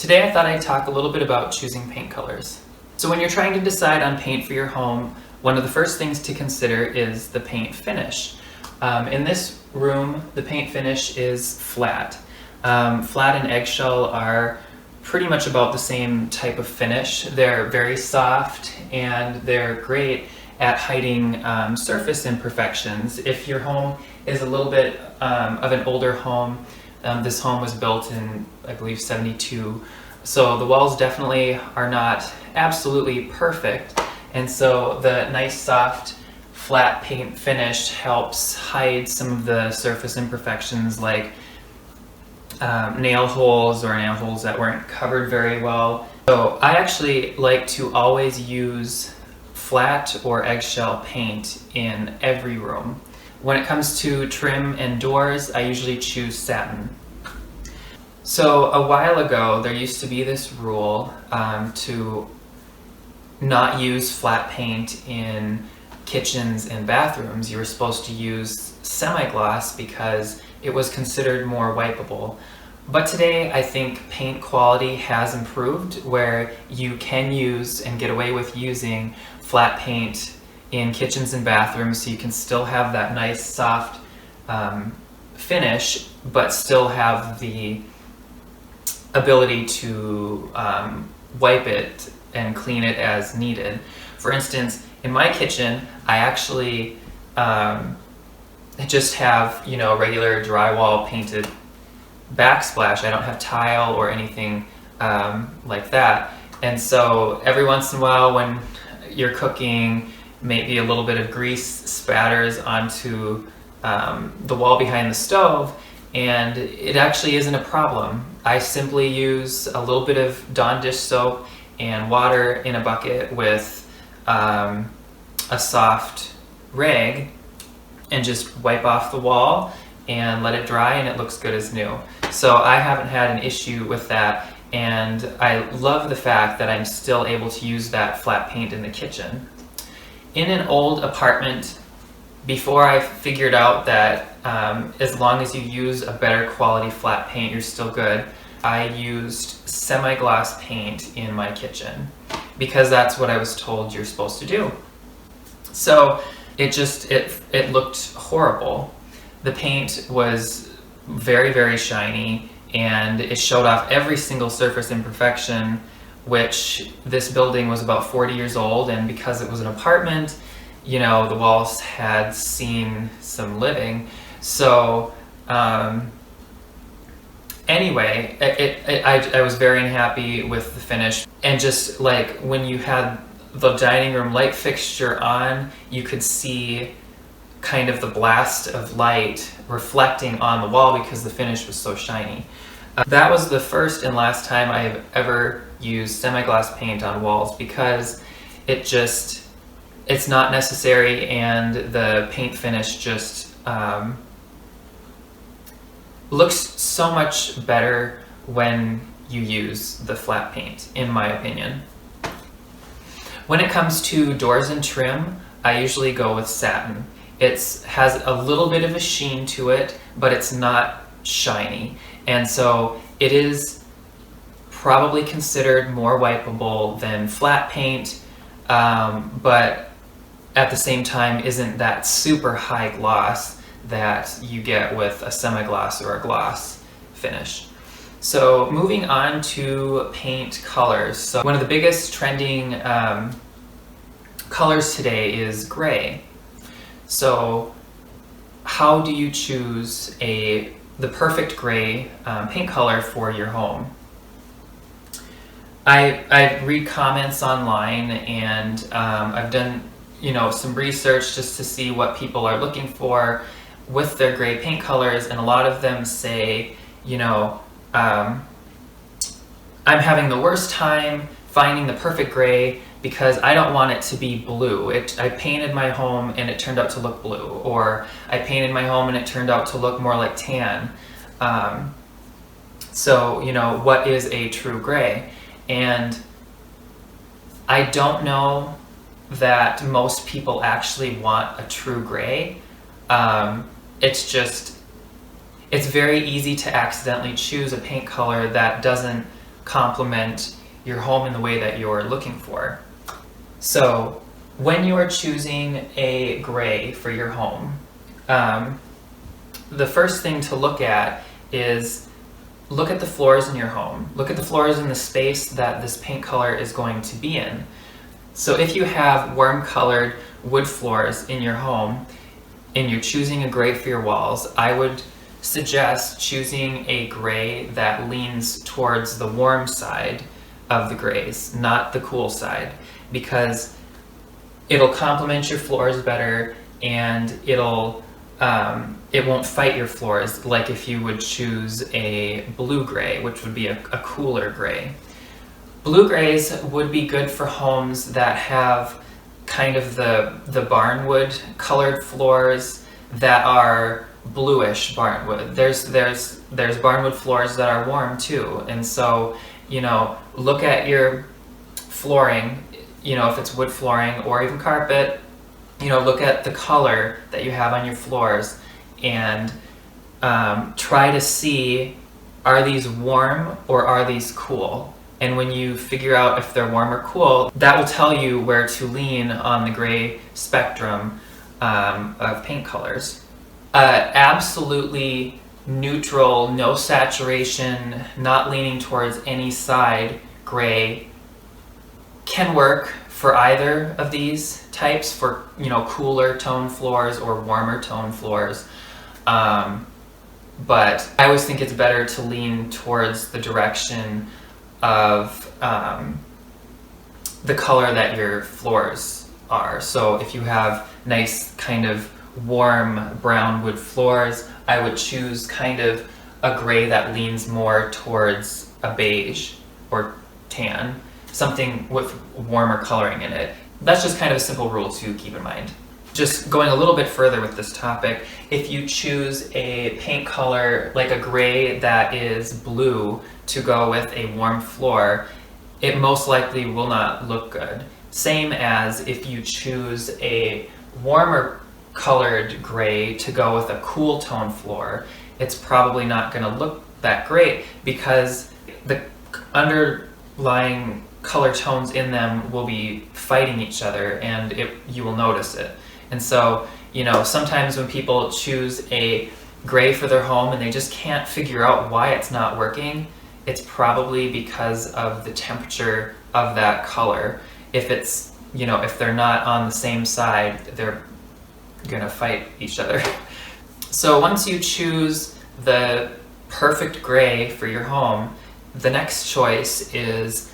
Today I thought I'd talk a little bit about choosing paint colors. So when you're trying to decide on paint for your home, one of the first things to consider is the paint finish. In this room, the paint finish is flat. Flat and eggshell are pretty much about the same type of finish. They're very soft and they're great at hiding surface imperfections. If your home is a little bit of an older home, this home was built in, I believe, 72. So the walls definitely are not absolutely perfect. And so the nice, soft, flat paint finish helps hide some of the surface imperfections like nail holes or nail holes that weren't covered very well. So I actually like to always use flat or eggshell paint in every room. When it comes to trim and doors, I usually choose satin. So a while ago, there used to be this rule to not use flat paint in kitchens and bathrooms. You were supposed to use semi-gloss because it was considered more wipeable. But today, I think paint quality has improved where you can use and get away with using flat paint in kitchens and bathrooms, so you can still have that nice soft finish, but still have the ability to wipe it and clean it as needed. For instance, in my kitchen, I actually just have, regular drywall painted backsplash. I don't have tile or anything like that. And so every once in a while when you're cooking, maybe a little bit of grease spatters onto the wall behind the stove, and it actually isn't a problem. I simply use a little bit of Dawn dish soap and water in a bucket with a soft rag and just wipe off the wall and let it dry, and it looks good as new. So I haven't had an issue with that, and I love the fact that I'm still able to use that flat paint in the kitchen. In an old apartment, before I figured out that as long as you use a better quality flat paint, you're still good, I used semi-gloss paint in my kitchen because that's what I was told you're supposed to do. So it looked horrible. The paint was very, very shiny, and it showed off every single surface imperfection, which this building was about 40 years old, and because it was an apartment, the walls had seen some living. So anyway, I was very unhappy with the finish. And just like when you had the dining room light fixture on, you could see kind of the blast of light reflecting on the wall because the finish was so shiny. That was the first and last time I have ever used semi-gloss paint on walls because it's not necessary, and the paint finish just looks so much better when you use the flat paint, in my opinion. When it comes to doors and trim, I usually go with satin. It has a little bit of a sheen to it, but it's not shiny. And so it is probably considered more wipeable than flat paint, but at the same time isn't that super high gloss that you get with a semi-gloss or a gloss finish. So moving on to paint colors. So one of the biggest trending colors today is gray. So how do you choose the perfect gray paint color for your home? I read comments online, and I've done some research just to see what people are looking for with their gray paint colors, and a lot of them say, I'm having the worst time finding the perfect gray because I don't want it to be blue. I painted my home and it turned out to look blue, or I painted my home and it turned out to look more like tan. So what is a true gray? And I don't know that most people actually want a true gray. It's very easy to accidentally choose a paint color that doesn't complement your home in the way that you're looking for. So when you are choosing a gray for your home, the first thing to look at is look at the floors in your home. Look at the floors in the space that this paint color is going to be in. So if you have warm colored wood floors in your home and you're choosing a gray for your walls, I would suggest choosing a gray that leans towards the warm side of the grays, not the cool side, because it'll complement your floors better, and it won't fight your floors like if you would choose a blue gray, which would be a cooler gray. Blue grays would be good for homes that have kind of the barnwood colored floors that are bluish barnwood. There's barnwood floors that are warm too, and so look at your flooring, if it's wood flooring or even carpet, look at the color that you have on your floors and try to see, are these warm or are these cool? And when you figure out if they're warm or cool, that will tell you where to lean on the gray spectrum of paint colors. Absolutely neutral, no saturation, not leaning towards any side gray can work for either of these types, for cooler tone floors or warmer tone floors. But I always think it's better to lean towards the direction of the color that your floors are. So if you have nice kind of warm brown wood floors, I would choose kind of a gray that leans more towards a beige or tan, something with warmer coloring in it. That's just kind of a simple rule to keep in mind. Just going a little bit further with this topic, if you choose a paint color like a gray that is blue to go with a warm floor, it most likely will not look good. Same as if you choose a warmer colored gray to go with a cool tone floor, it's probably not going to look that great because the underlying color tones in them will be fighting each other, and you will notice it. And so, sometimes when people choose a gray for their home and they just can't figure out why it's not working, it's probably because of the temperature of that color. If it's, if they're not on the same side, they're gonna fight each other. So once you choose the perfect gray for your home, the next choice is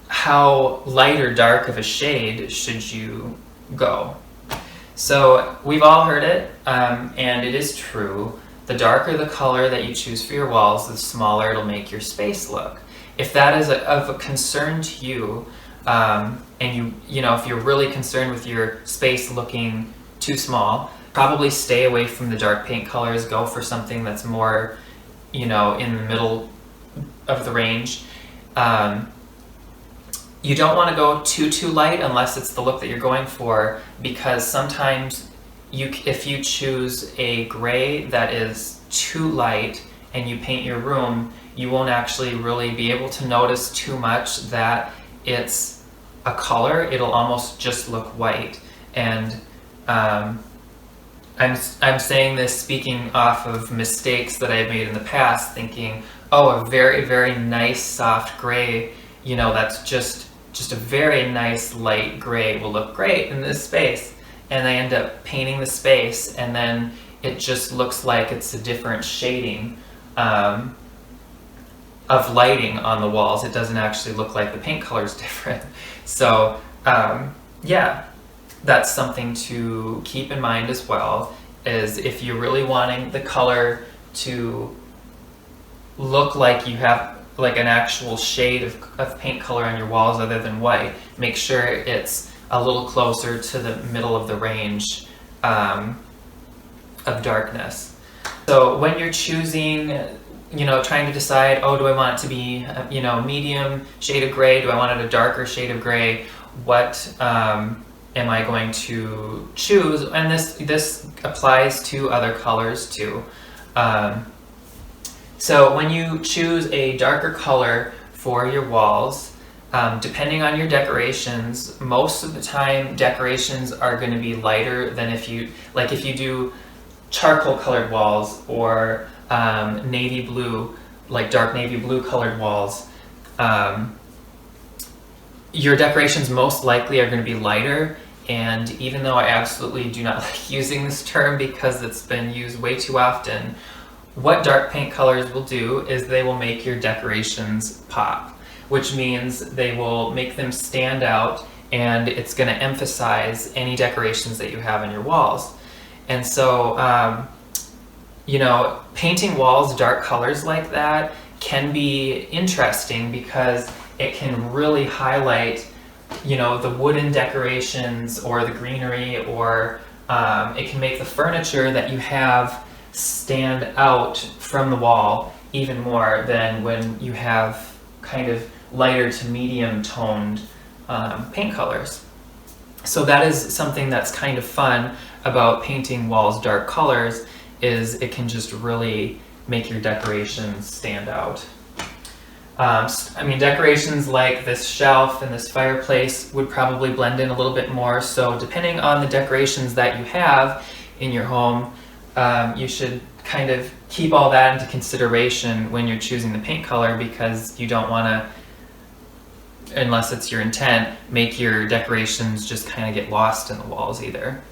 how light or dark of a shade should you go. So we've all heard it, and it is true. The darker the color that you choose for your walls, the smaller it'll make your space look. If that is of a concern to you, and if you're really concerned with your space looking too small, probably stay away from the dark paint colors. Go for something that's more, in the middle of the range. You don't want to go too light unless it's the look that you're going for, because sometimes if you choose a gray that is too light and you paint your room, you won't actually really be able to notice too much that it's a color. It'll almost just look white. And I'm saying this speaking off of mistakes that I've made in the past, thinking, a very, very nice soft gray, that's just a very nice light gray will look great in this space. And I end up painting the space, and then it just looks like it's a different shading of lighting on the walls. It doesn't actually look like the paint color is different. So that's something to keep in mind as well, is if you're really wanting the color to look like you have like an actual shade of paint color on your walls other than white, make sure it's a little closer to the middle of the range of darkness. So when you're choosing, trying to decide, do I want it to be, medium shade of gray? Do I want it a darker shade of gray? What am I going to choose? And this applies to other colors too. So when you choose a darker color for your walls, depending on your decorations, most of the time decorations are going to be lighter than if you do charcoal colored walls or navy blue, like dark navy blue colored walls. Your decorations most likely are going to be lighter, and even though I absolutely do not like using this term because it's been used way too often, what dark paint colors will do is they will make your decorations pop, which means they will make them stand out, and it's going to emphasize any decorations that you have on your walls. And so, painting walls dark colors like that can be interesting because it can really highlight, the wooden decorations or the greenery, or it can make the furniture that you have stand out from the wall even more than when you have kind of lighter to medium toned paint colors. So that is something that's kind of fun about painting walls dark colors, is it can just really make your decorations stand out. Decorations like this shelf and this fireplace would probably blend in a little bit more. So depending on the decorations that you have in your home, you should kind of keep all that into consideration when you're choosing the paint color, because you don't want to, unless it's your intent, make your decorations just kind of get lost in the walls either.